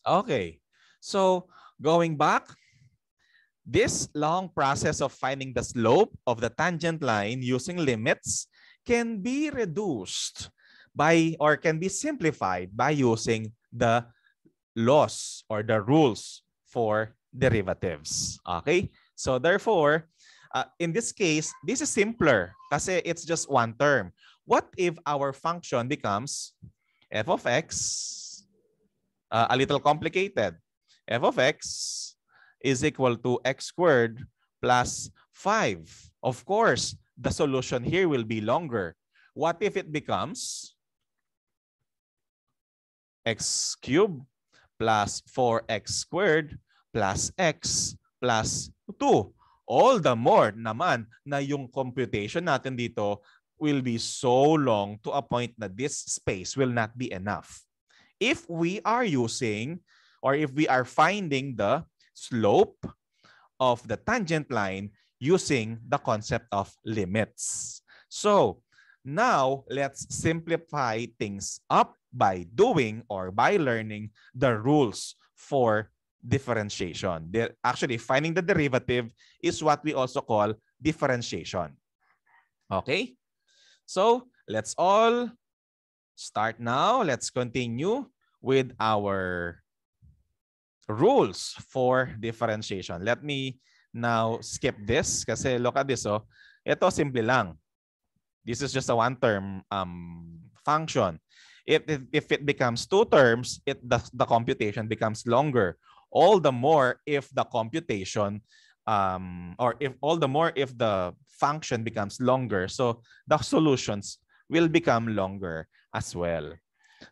Okay. So going back, this long process of finding the slope of the tangent line using limits can be reduced by or can be simplified by using the laws or the rules for derivatives. Okay? So therefore, in this case, this is simpler kasi it's just one term. What if our function becomes f of x, a little complicated, f of x is equal to x squared plus 5. Of course, the solution here will be longer. What if it becomes x cubed plus 4x squared plus x plus 2? All the more naman na yung computation natin dito will be so long to a point na this space will not be enough. If we are using or if we are finding the slope of the tangent line using the concept of limits. So now let's simplify things up by doing or by learning the rules for differentiation. Actually, finding the derivative is what we also call differentiation. Okay? So let's all start now. Let's continue with our rules for differentiation. Let me now skip this kasi look at this. Oh. Ito simple lang. This is just a one-term function. If it becomes two terms, the computation becomes longer. All the more if the computation if the function becomes longer. So the solutions will become longer as well.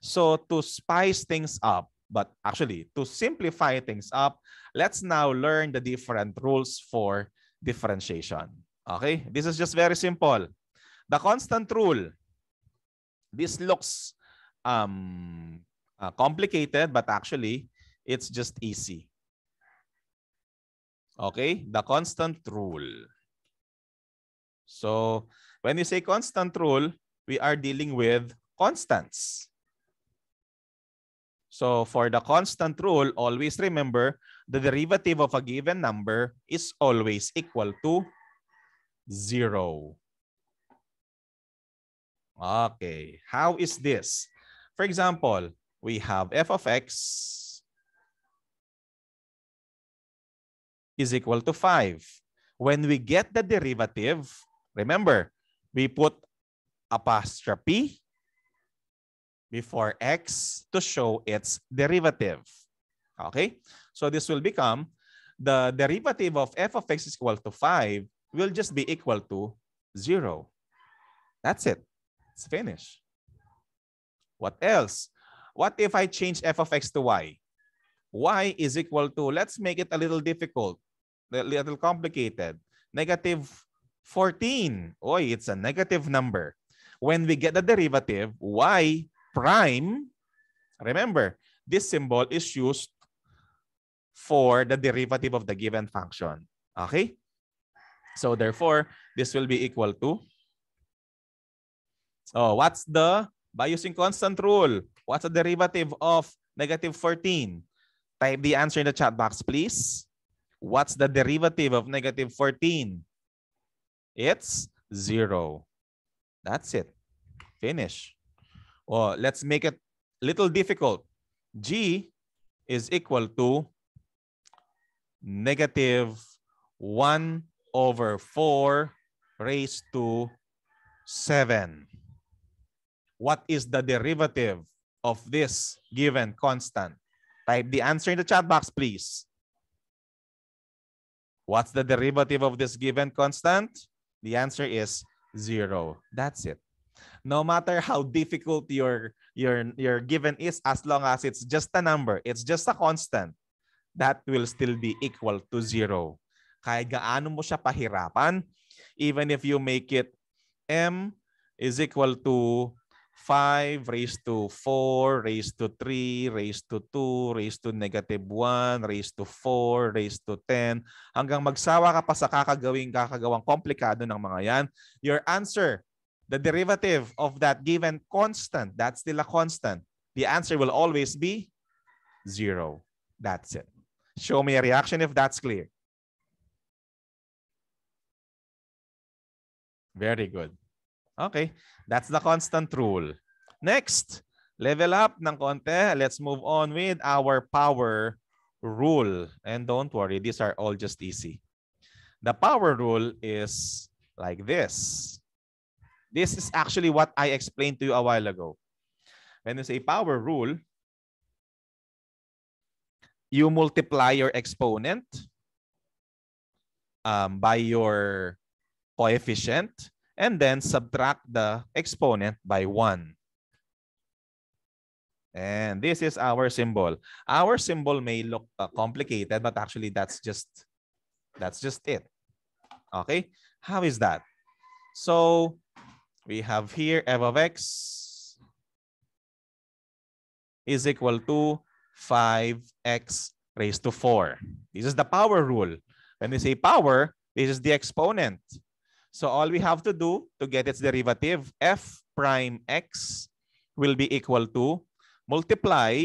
So to spice things up, but actually to simplify things up, let's now learn the different rules for differentiation. Okay, this is just very simple. The constant rule. This looks complicated, but actually it's just easy. Okay, the constant rule. So when you say constant rule, we are dealing with constants. So for the constant rule, always remember the derivative of a given number is always equal to 0. Okay, how is this? For example, we have f of x is equal to 5. When we get the derivative, remember, we put apostrophe before x to show its derivative. Okay? So this will become the derivative of f of x is equal to 5 will just be equal to 0. That's it. It's finished. What else? What if I change f of x to y? Y is equal to, let's make it a little difficult, a little complicated. Negative 14. Oy, it's a negative number. When we get the derivative, y prime, remember, this symbol is used for the derivative of the given function. Okay? So therefore, this will be equal to, by using constant rule, what's the derivative of negative 14? Type the answer in the chat box, please. What's the derivative of negative 14? It's 0. That's it. Finish. Oh, let's make it a little difficult. G is equal to negative 1 over 4 raised to 7. What is the derivative of this given constant? Type the answer in the chat box, please. What's the derivative of this given constant? The answer is 0. That's it. No matter how difficult your given is, as long as it's just a number, it's just a constant, that will still be equal to 0. Kahit gaano mo siya pahirapan, even if you make it m is equal to 5 raised to 4 raised to 3 raised to 2 raised to negative 1 raised to 4 raised to 10 hanggang magsawa ka pa sa kakagawang komplikado ng mga yan, your answer, the derivative of that given constant, that's still a constant, the answer will always be 0. That's it. Show me a reaction if that's clear. Very good. Okay, that's the constant rule. Next, level up ng konti. Let's move on with our power rule. And don't worry, these are all just easy. The power rule is like this. This is actually what I explained to you a while ago. When you say power rule, you multiply your exponent by your coefficient and then subtract the exponent by 1. And this is our symbol. Our symbol may look complicated, but actually that's just it. Okay? How is that? So we have here f of x is equal to 5x raised to 4. This is the power rule. When we say power, this is the exponent. So all we have to do to get its derivative, f prime x will be equal to multiply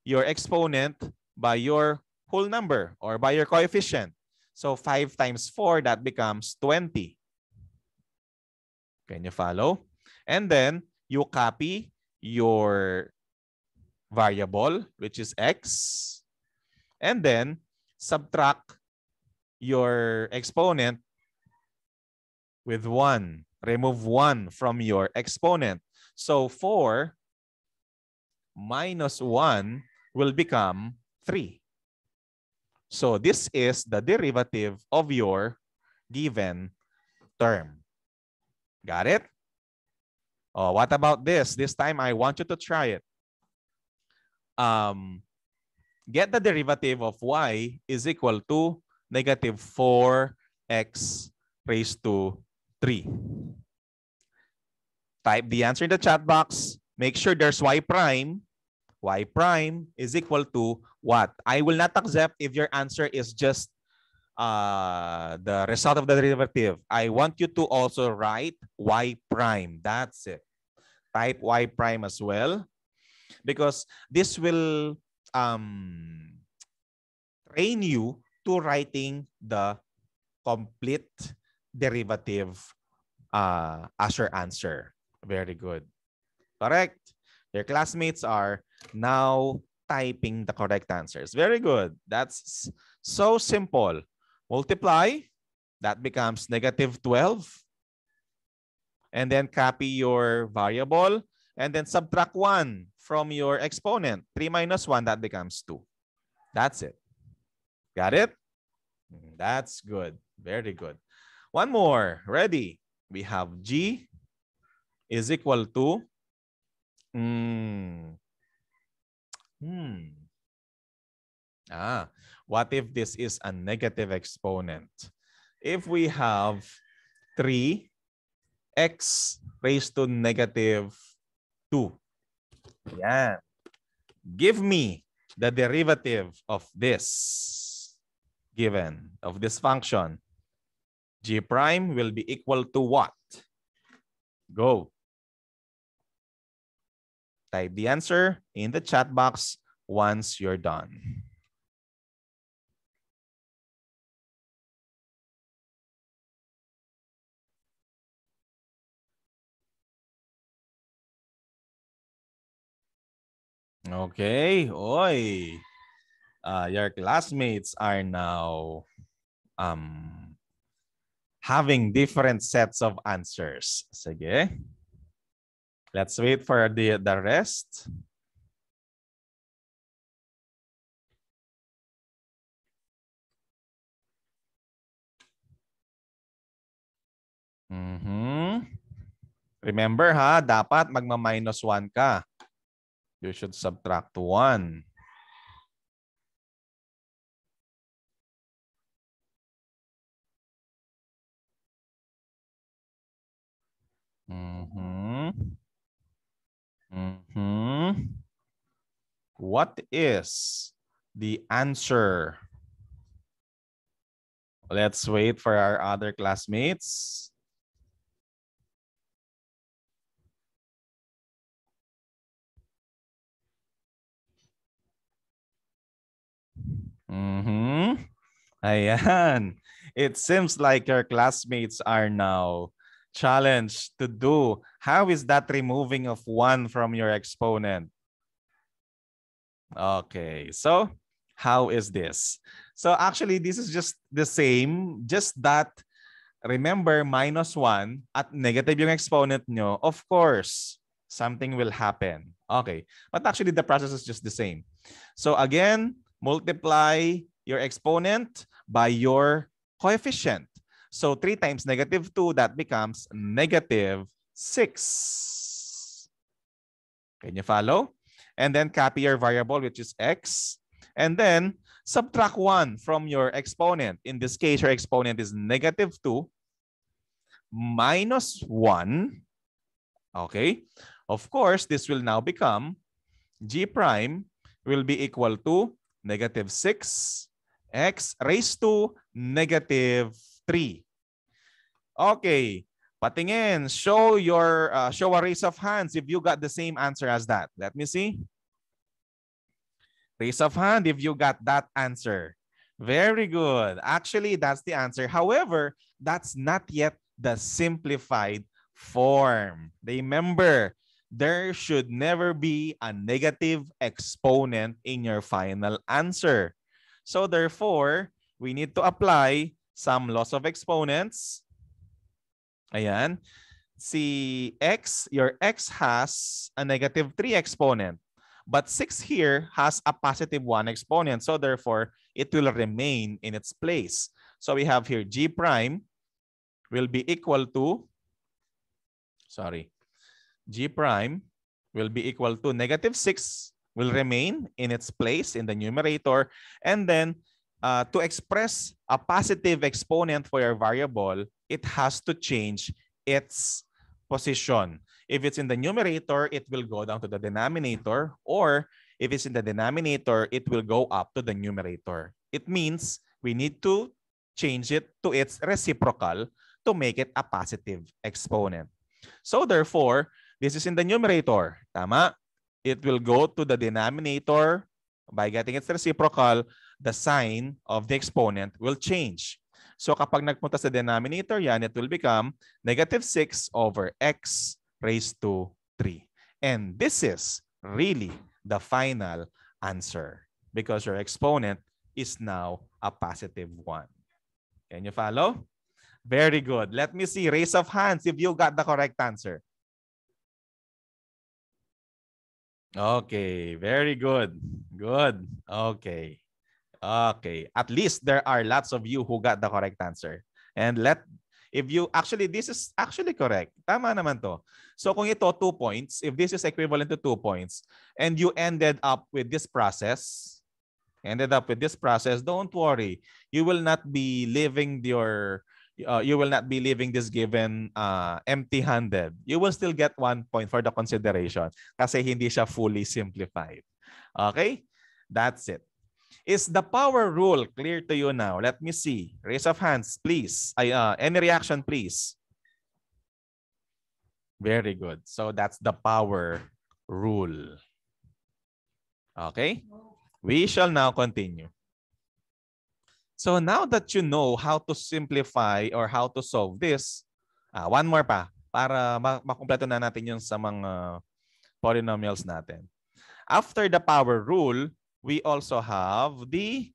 your exponent by your whole number or by your coefficient. So 5 times 4, that becomes 20. Can you follow? And then you copy your variable, which is x, and then subtract your exponent with 1. Remove 1 from your exponent. So 4 minus 1 will become 3. So this is the derivative of your given term. Got it? Oh, what about this? This time I want you to try it. Get the derivative of y is equal to negative 4x raised to 3. Type the answer in the chat box. Make sure there's y prime. Y prime is equal to what? I will not accept if your answer is just the result of the derivative. I want you to also write y prime. That's it. Type y prime as well, because this will train you to writing the complete derivative as your answer. Very good. Correct. Your classmates are now typing the correct answers. Very good. That's so simple. Multiply, that becomes negative 12. And then copy your variable and then subtract 1 from your exponent. 3 minus 1, that becomes 2. That's it. Got it? That's good. Very good. One more. Ready? We have G is equal to what if this is a negative exponent? If we have 3x raised to negative 2. Yeah. Give me the derivative of this given, of this function. G prime will be equal to what? Go. Type the answer in the chat box once you're done. Okay. Oy. Your classmates are now having different sets of answers. Sige. Let's wait for the rest. Remember ha, dapat magma-minus 1 ka. You should subtract 1. What is the answer? Let's wait for our other classmates. Ayan. It seems like your classmates are now challenged to do. How is that removing of 1 from your exponent? Okay, so how is this? So actually, this is just the same, just that remember -1 at negative yung exponent nyo, of course, something will happen. Okay, but actually the process is just the same. So again, multiply your exponent by your coefficient. So 3 times -2, that becomes -6. Can you follow? And then copy your variable, which is x. And then subtract 1 from your exponent. In this case, your exponent is -2 minus 1. Okay. Of course, this will now become g prime will be equal to -6 x raised to -3. Okay. Patingin, show a raise of hands if you got the same answer as that. Let me see. Raise of hand if you got that answer. Very good. Actually, that's the answer. However, that's not yet the simplified form. Remember, there should never be a negative exponent in your final answer. So therefore, we need to apply some laws of exponents. Ayan. Si x, your x has a -3 exponent. But 6 here has a +1 exponent. So therefore, it will remain in its place. So we have here g prime will be equal to, g prime will be equal to -6 will remain in its place in the numerator. And then to express a positive exponent for your variable, it has to change its position. If it's in the numerator, it will go down to the denominator, or if it's in the denominator, it will go up to the numerator. It means we need to change it to its reciprocal to make it a positive exponent. So therefore, this is in the numerator. Tama? It will go to the denominator. By getting its reciprocal, the sign of the exponent will change. So kapag nagpunta sa denominator yan, it will become -6 over x raised to 3. And this is really the final answer because your exponent is now a +1. Can you follow? Very good. Let me see. Raise of hands if you got the correct answer. Okay, very good. Good. Okay. Okay. At least there are lots of you who got the correct answer. And if you actually, this is actually correct. Tama naman to. So kung ito 2 points, if this is equivalent to 2 points, and you ended up with this process, don't worry. You will not be leaving this given empty-handed. You will still get 1 point for the consideration kasi hindi siya fully simplified. Okay? That's it. Is the power rule clear to you now? Let me see. Raise of hands, please. Any reaction, please? Very good. So that's the power rule. Okay? We shall now continue. So now that you know how to simplify or how to solve this, one more pa para makumpleto na natin yung sa mga polynomials natin. After the power rule, we also have the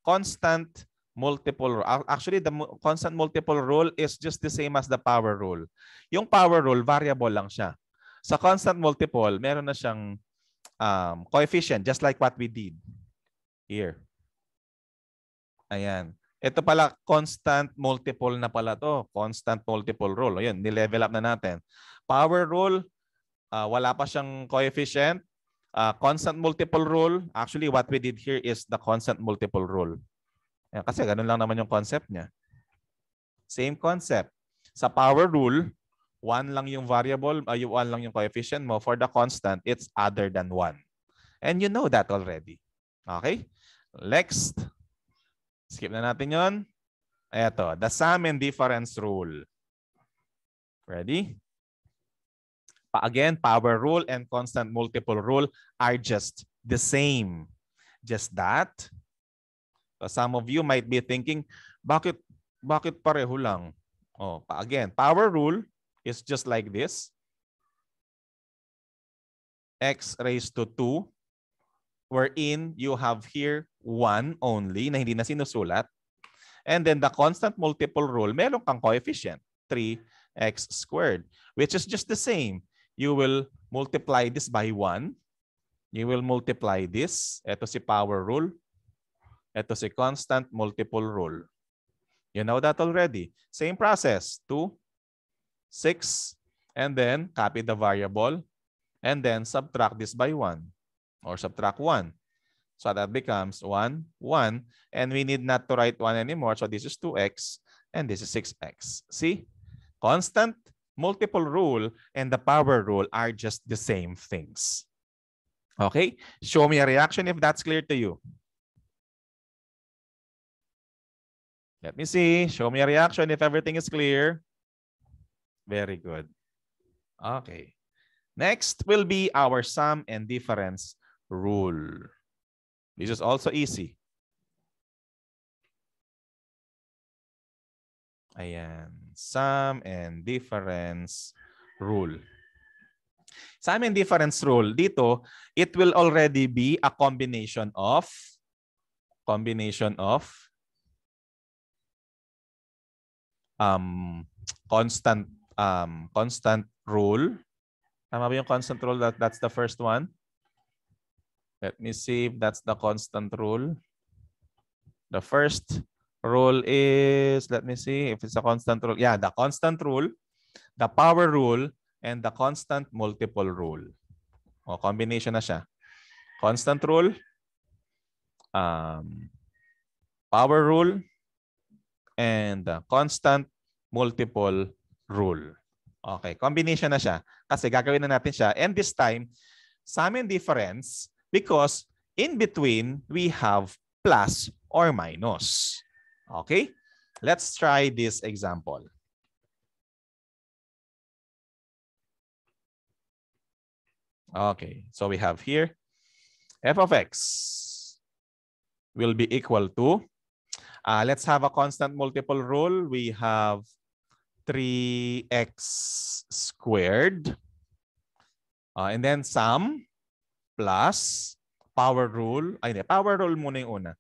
constant multiple rule. Actually, the constant multiple rule is just the same as the power rule. Yung power rule, variable lang siya. Sa constant multiple, meron na siyang coefficient, just like what we did here. Ayan. Ito pala, constant multiple na pala to. Constant multiple rule. Ayan, nilevel up na natin. Power rule, wala pa siyang coefficient. Constant multiple rule, actually what we did here is the constant multiple rule. Ayan, kasi ganun lang naman yung concept niya. Same concept. Sa power rule, 1 lang yung variable, 1 lang yung coefficient mo. For the constant, it's other than 1. And you know that already. Okay? Next. Skip na natin yon. Ito, the sum and difference rule. Ready? Again, power rule and constant multiple rule are just the same. Just that So some of you might be thinking, bakit pareho lang? Oh, again, power rule is just like this. X raised to 2, wherein you have here 1 only na hindi na sinusulat. And then the constant multiple rule, meron kang coefficient, 3x squared, which is just the same. You will multiply this by 1. You will multiply this. Ito si power rule. Ito si constant multiple rule. You know that already. Same process. 2, 6, and then copy the variable, and then subtract this by 1, or subtract 1. So that becomes 1, 1, and we need not to write 1 anymore. So this is 2x, and this is 6x. See? Constant multiple rule and the power rule are just the same things. Okay? Show me a reaction if that's clear to you. Let me see. Show me a reaction if everything is clear. Very good. Okay. Next will be our sum and difference rule. This is also easy. Ayan. Sum and difference rule. Sum and difference rule. Dito, it will already be a combination of constant rule. Tama ba yung constant rule? That's the first one. Let me see if that's the constant rule. The first rule is, let me see if it's a constant rule. Yeah, the constant rule, the power rule, and the constant multiple rule. O, combination na siya. Constant rule, power rule, and the constant multiple rule. Okay, combination na siya. Kasi gagawin na natin siya. And this time, sum and difference, because in between, we have plus or minus. Okay? Let's try this example. Okay, so we have here, f of x will be equal to, let's have a constant multiple rule. We have 3x squared. And then sum plus power rule. Ay, power rule muna yung una.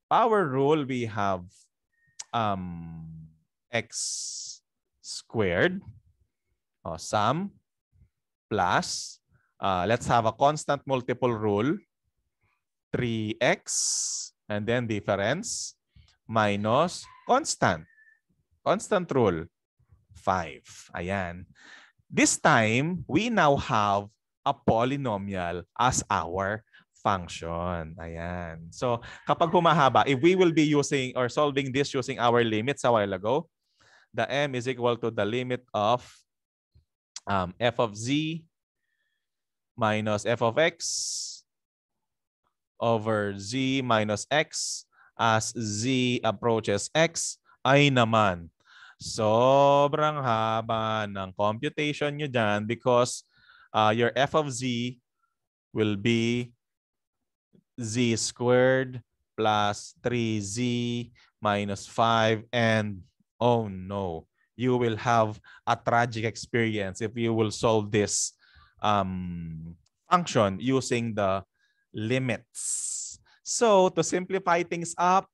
Power rule, we have x squared. Sum plus, let's have a constant multiple rule. 3x, and then difference, minus constant. Constant rule, 5. Ayan. This time, we now have a polynomial as our function. Ayan. So, kapag humahaba, if we will be using or solving this using our limits a while ago, the m is equal to the limit of f of z minus f of x over z minus x as z approaches x ay naman sobrang haba ng computation nyo dyan because your f of z will be z squared plus 3z minus 5, and oh no, you will have a tragic experience if you will solve this function using the limits. So to simplify things up,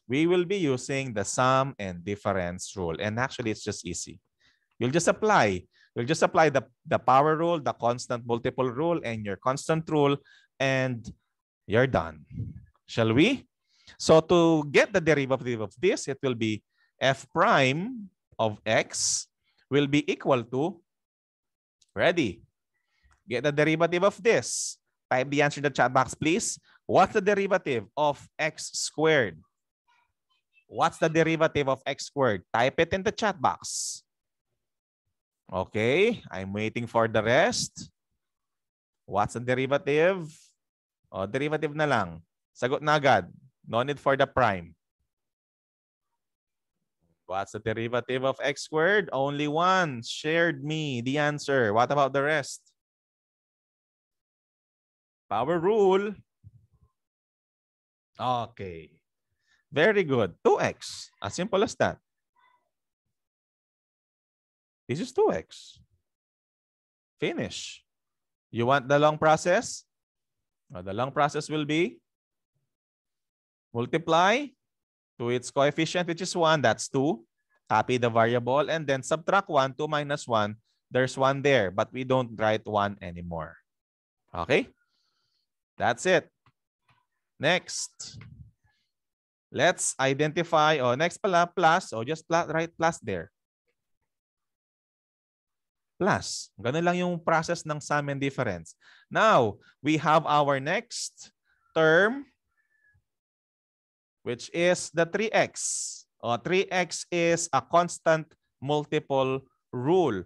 we will be using the sum and difference rule. And actually, it's just easy. You'll just apply the power rule, the constant multiple rule, and your constant rule, and you're done. Shall we? So to get the derivative of this, it will be f prime of x will be equal to, ready? Get the derivative of this. Type the answer in the chat box, please. What's the derivative of x squared? What's the derivative of x squared? Type it in the chat box. Okay, I'm waiting for the rest. What's the derivative? O, derivative na lang. Sagot na agad. No need for the prime. What's the derivative of x squared? Only one shared me the answer. What about the rest? Power rule. Okay. Very good. 2x. As simple as that. This is 2x. Finish. You want the long process? The long process will be multiply to its coefficient, which is 1. That's 2. Copy the variable and then subtract 1. 2 minus 1. There's 1 there, but we don't write 1 anymore. Okay? That's it. Next. Let's identify, next pala, plus, just write plus there. Plus. Ganun lang yung process ng sum and difference. Now, we have our next term, which is the 3x. 3x is a constant multiple rule.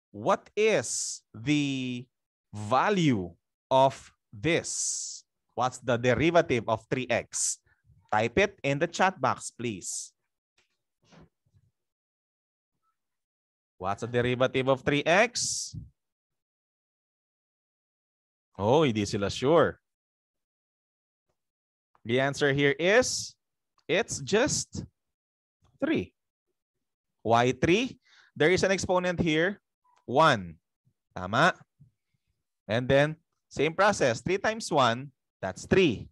What is the value of this? What's the derivative of 3x? Type it in the chat box, please. What's the derivative of 3x? Oh, hindi sila sure. The answer here is, it's just 3. Why 3? There is an exponent here, 1. Tama? And then, same process, 3 times 1, that's 3.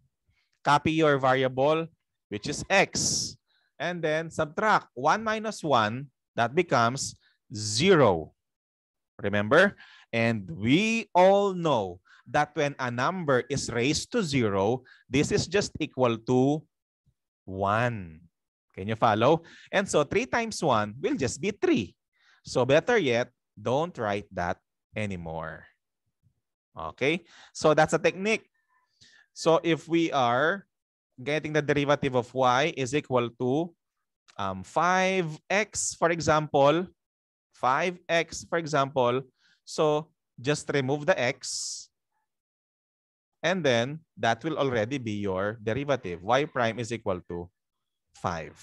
Copy your variable, which is x. And then subtract 1 minus 1, that becomes 0. Remember? And we all know that when a number is raised to 0, this is just equal to 1. Can you follow? And so 3 times 1 will just be 3. So better yet, don't write that anymore. Okay? So that's a technique. So if we are getting the derivative of y is equal to 5x, for example, 5x, for example, so just remove the x, and then that will already be your derivative. Y prime is equal to 5.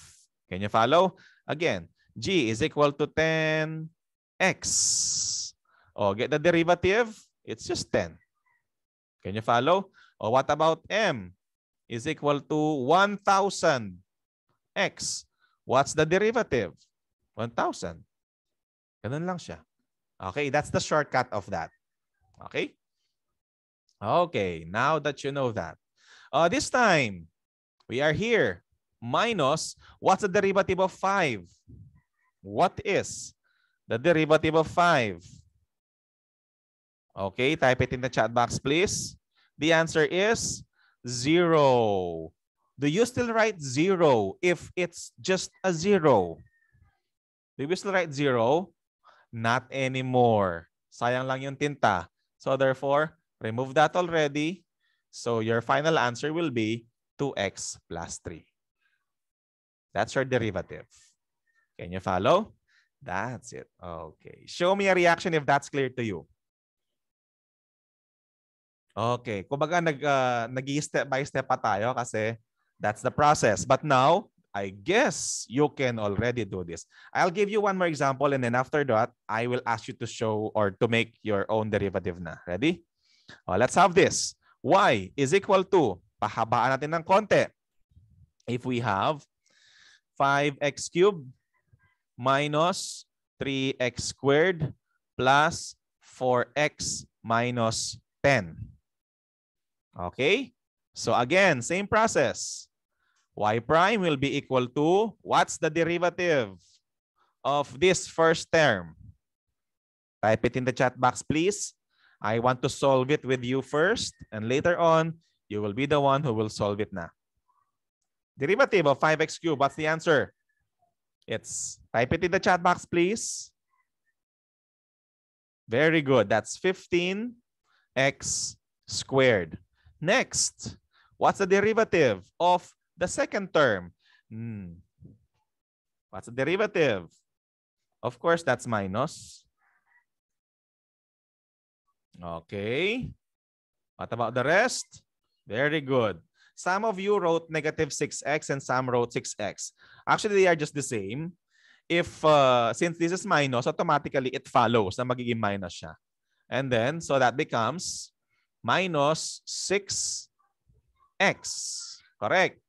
Can you follow? Again, g is equal to 10x. Get the derivative, it's just 10. Can you follow? What about m is equal to 1,000x? What's the derivative? 1,000. Ganun lang siya. Okay, that's the shortcut of that. Okay? Okay, now that you know that. This time, we are here. Minus, what's the derivative of 5? What is the derivative of 5? Okay, type it in the chat box, please. The answer is 0. Do you still write 0 if it's just a 0? Do you still write 0? Not anymore. Sayang lang yung tinta. So therefore, remove that already. So your final answer will be 2x plus 3. That's your derivative. Can you follow? That's it. Okay. Show me a reaction if that's clear to you. Okay. Kumbaga nag-i-step by step pa tayo kasi that's the process. But now, I guess you can already do this. I'll give you one more example and then after that, I will ask you to show or to make your own derivative na. Ready? Let's have this. Y is equal to, pahabaan natin ng konti. If we have 5x cubed minus 3x squared plus 4x minus 10. Okay? So again, same process. Y prime will be equal to, what's the derivative of this first term? Type it in the chat box, please. I want to solve it with you first, and later on, you will be the one who will solve it na. Derivative of 5x cubed, what's the answer? It's, type it in the chat box, please. Very good. That's 15x squared. Next, what's the derivative of the second term? What's the derivative? Of course, that's minus. Okay. What about the rest? Very good. Some of you wrote negative 6x and some wrote 6x. Actually, they are just the same. If since this is minus, automatically it follows na magiging minus siya. And then, so that becomes minus 6x. Correct.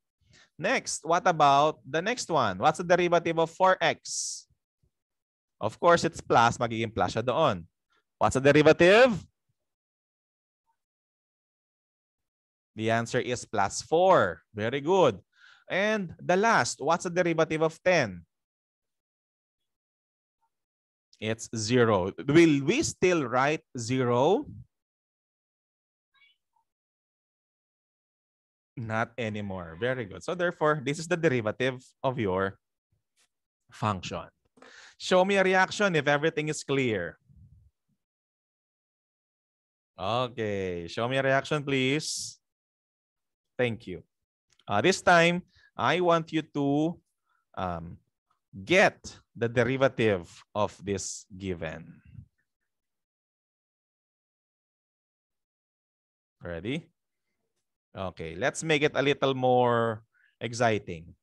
Next, what about the next one? What's the derivative of 4x? Of course, it's plus. Magiging plus siya doon. What's the derivative? The answer is plus 4. Very good. And the last, what's the derivative of 10? It's 0. Will we still write 0? Not anymore. Very good. So therefore, this is the derivative of your function. Show me a reaction if everything is clear. Okay. Show me a reaction, please. Thank you. This time, I want you to get the derivative of this given. Ready? Okay, let's make it a little more exciting.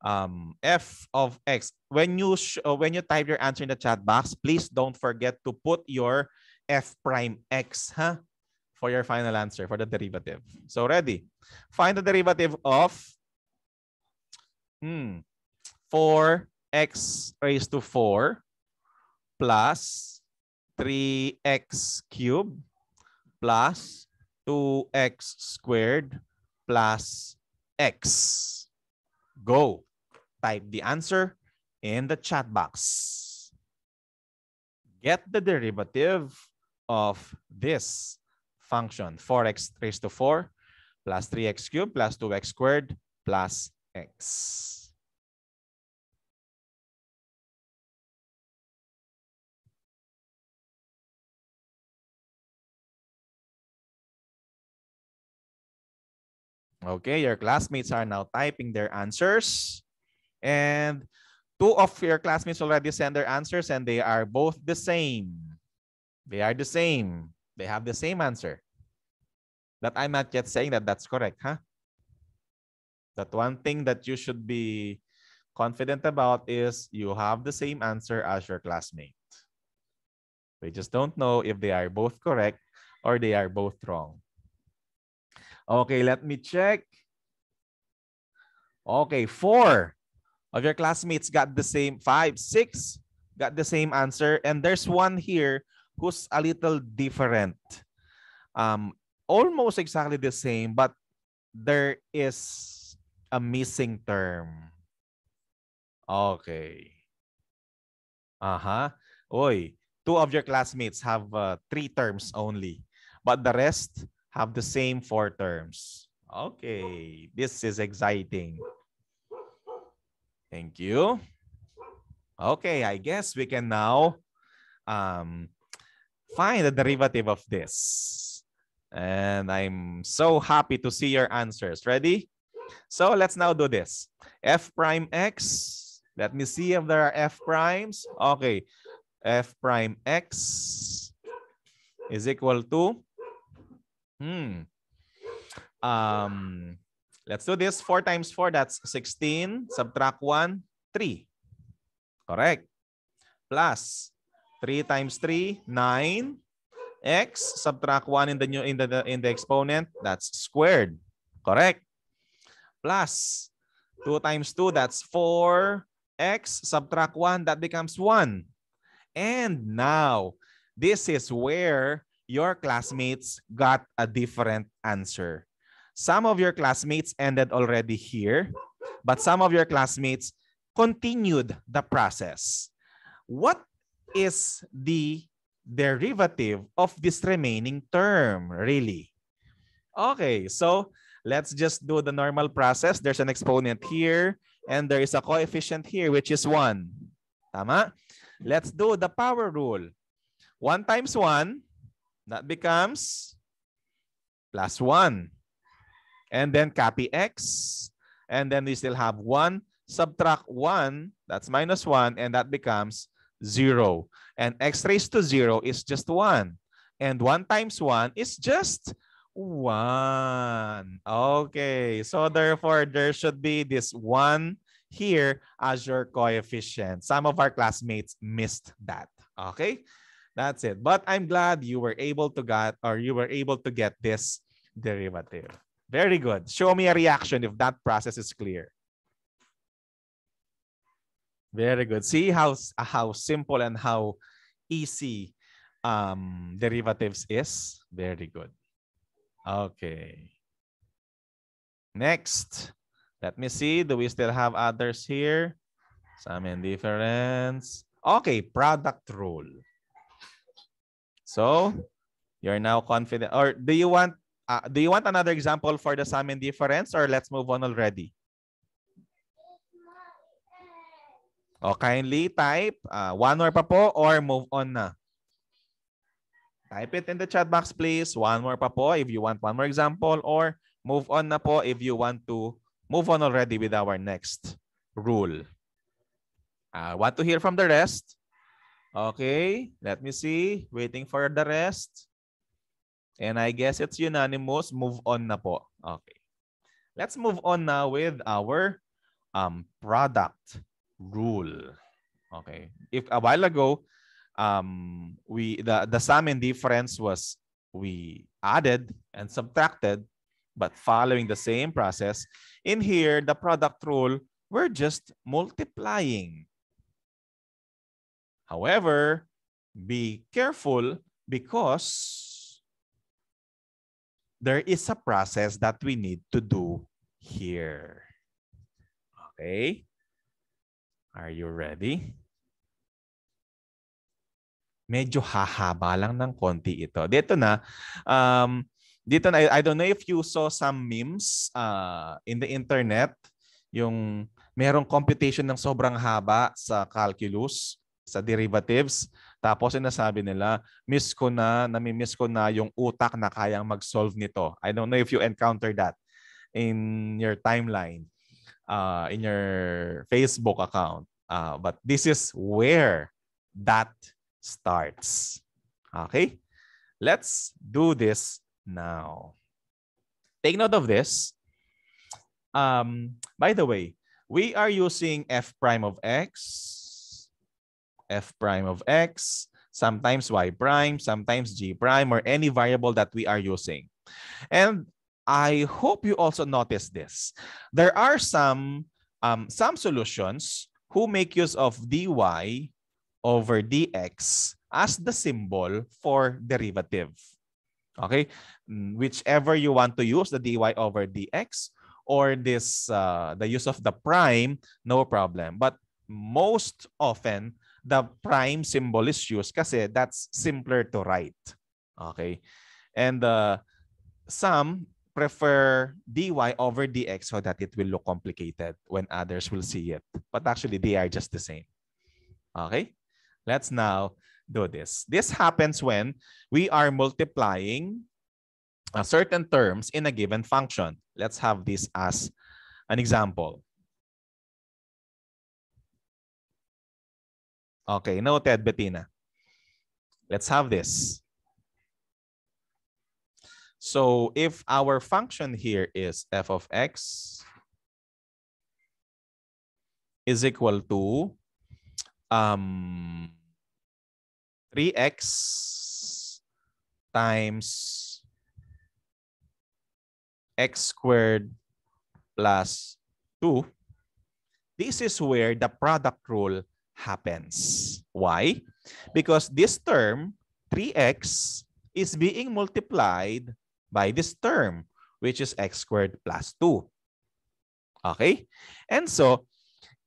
F of x. When you type your answer in the chat box, please don't forget to put your f prime x, huh? For your final answer, for the derivative. So ready? Find the derivative of 4x raised to 4 plus 3x cubed plus 2x squared plus x. Go. Type the answer in the chat box. Get the derivative of this function, 4x raised to 4 plus 3x cubed plus 2x squared plus x. Okay, your classmates are now typing their answers. And 2 of your classmates already sent their answers and they are both the same. They are the same. They have the same answer. That I'm not yet saying that that's correct, huh? That one thing that you should be confident about is you have the same answer as your classmate. They just don't know if they are both correct or they are both wrong. Okay, let me check. Okay, 4 of your classmates got the same, 5, 6 got the same answer. And there's one here who's a little different. Almost exactly the same, but there is a missing term. Okay. Oy, 2 of your classmates have 3 terms only, but the rest have the same 4 terms. Okay, this is exciting. Thank you. Okay, I guess we can now find the derivative of this. And I'm so happy to see your answers. Ready? So let's now do this. F prime x. Let me see if there are f primes. Okay. F prime x is equal to let's do this. 4 times 4, that's 16. Subtract 1, 3. Correct. Plus 3 times 3, 9. X, subtract 1 in the exponent, that's squared. Correct. Plus 2 times 2, that's 4. X, subtract 1, that becomes 1. And now, this is where your classmates got a different answer. Some of your classmates ended already here, but some of your classmates continued the process. What is the derivative of this remaining term, really? Okay, so let's just do the normal process. There's an exponent here, and there is a coefficient here, which is 1. Tama? Let's do the power rule. 1 times 1, that becomes plus 1. And then copy x. And then we still have 1. Subtract 1, that's minus 1, and that becomes 0. And x raised to 0 is just 1. And 1 times 1 is just 1. Okay, so therefore there should be this 1 here as your coefficient. Some of our classmates missed that. Okay, that's it. But I'm glad you were able to get this derivative. Very good. Show me a reaction if that process is clear. Very good. See how simple and how easy derivatives is? Very good. Okay. Next. Let me see. Do we still have others here? Sum and difference. Okay, product rule. So, you're now confident. Or do you want another example for the sum and difference, or let's move on already? O kindly type one more pa po or move on na. Type it in the chat box, please. One more pa po if you want one more example, or move on na po if you want to move on already with our next rule. Want to hear from the rest? Okay, let me see. Waiting for the rest. And I guess it's unanimous. Move on na po. Okay. Let's move on now with our product rule. Okay. If a while ago, the sum and difference was we added and subtracted, but following the same process. In here, the product rule, we're just multiplying. However, be careful because there is a process that we need to do here. Okay? Are you ready? Medyo hahaba lang ng konti ito. Dito na, I don't know if you saw some memes in the internet, yung merong computation ng sobrang haba sa calculus, sa derivatives. Tapos sinasabi nila, nami-miss ko na yung utak na kayang mag-solve nito. I don't know if you encounter that in your timeline, in your Facebook account. But this is where that starts. Okay? Let's do this now. Take note of this. By the way, we are using f prime of x, sometimes y prime, sometimes g prime, or any variable that we are using. And I hope you also notice this. There are some solutions who make use of dy over dx as the symbol for derivative. Okay? Whichever you want to use, the dy over dx or this the use of the prime, no problem. But most often, the prime symbol is used kasi that's simpler to write. Okay? And some prefer dy over dx so that it will look complicated when others will see it. But actually, they are just the same. Okay? Let's now do this. This happens when we are multiplying certain terms in a given function. Let's have this as an example. Okay, noted, Bettina. Let's have this. So if our function here is f of x is equal to 3x times x squared plus 2, this is where the product rule happens. Why? Because this term, 3x, is being multiplied by this term, which is x squared plus 2. Okay? And so,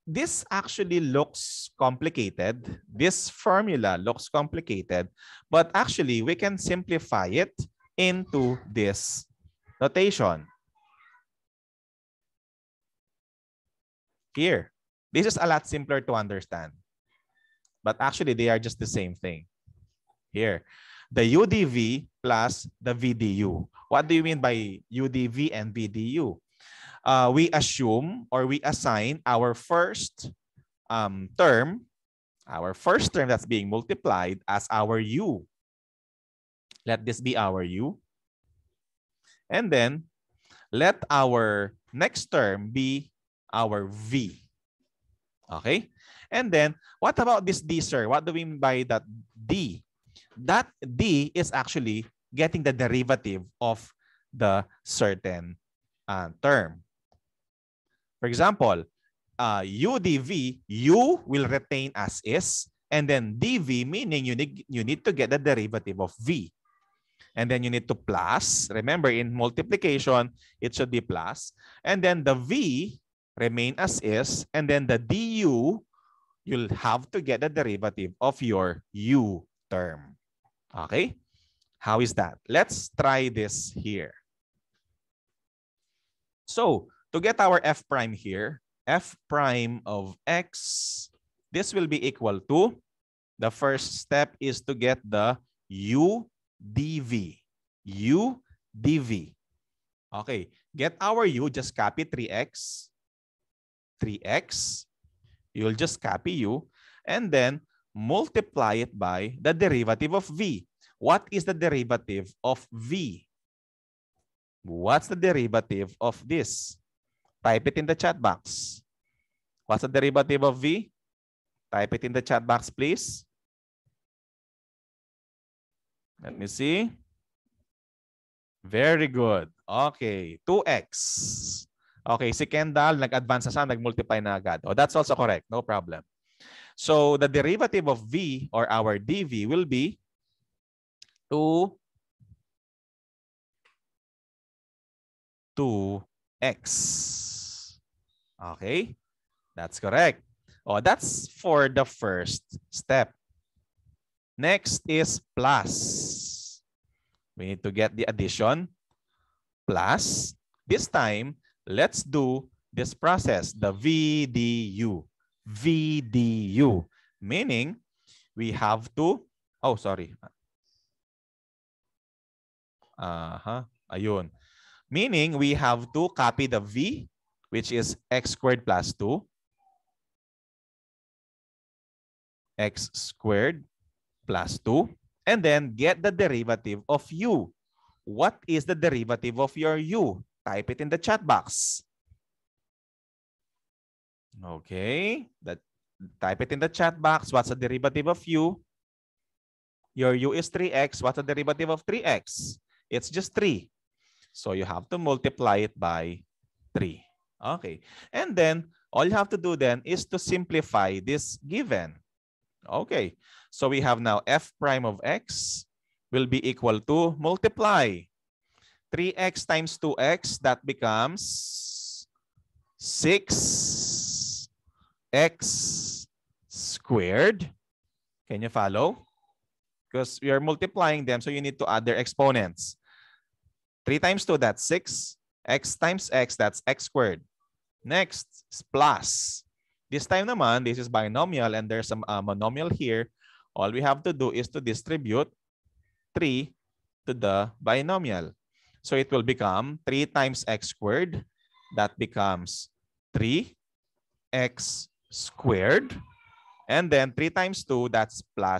this actually looks complicated. This formula looks complicated, but actually, we can simplify it into this notation. Here, this is a lot simpler to understand. But actually, they are just the same thing. Here, the UDV plus the VDU. What do you mean by UDV and VDU? We assume or we assign our first term that's being multiplied as our U. Let this be our U. And then let our next term be our V. Okay? And then, what about this D, sir? What do we mean by that D? That D is actually getting the derivative of the certain term. For example, UDV, U will retain as is, and then DV, meaning you need to get the derivative of V. And then you need to plus. Remember, in multiplication, it should be plus. And then the V remain as is, and then the DU, you'll have to get the derivative of your U term. Okay? How is that? Let's try this here. So, to get our f prime here, f prime of x, this will be equal to, the first step is to get the u dv. u dv. Okay, get our u, just copy 3x. 3x, you'll just copy u, and then multiply it by the derivative of v. What is the derivative of v? What's the derivative of this? Type it in the chat box. What's the derivative of v? Type it in the chat box, please. Let me see. Very good. Okay, 2x. Okay, si Kendall, nag-advance na siya, nag-multiply na agad. Oh, that's also correct. No problem. So, the derivative of v, or our dv, will be 2x. Okay, that's correct. Oh, that's for the first step. Next is plus. We need to get the addition. Plus, this time, let's do this process, the VDU. VDU, meaning we have to, oh, sorry. Ayun. Meaning we have to copy the V, which is x squared plus 2. X squared plus 2. And then get the derivative of U. What is the derivative of your U? Type it in the chat box. Okay. Type it in the chat box. What's the derivative of U? Your U is 3x. What's the derivative of 3x? It's just 3. So you have to multiply it by 3. Okay. And then all you have to do then is to simplify this given. Okay. So we have now f prime of x will be equal to multiply 3x times 2x. That becomes 6x squared. Can you follow? Because we are multiplying them, so you need to add their exponents. 3 times 2, that's 6. X times x, that's x squared. Next is plus. This time naman, this is binomial and there's some monomial here. All we have to do is to distribute 3 to the binomial. So it will become 3 times x squared. That becomes 3x squared. And then 3 times 2, that's plus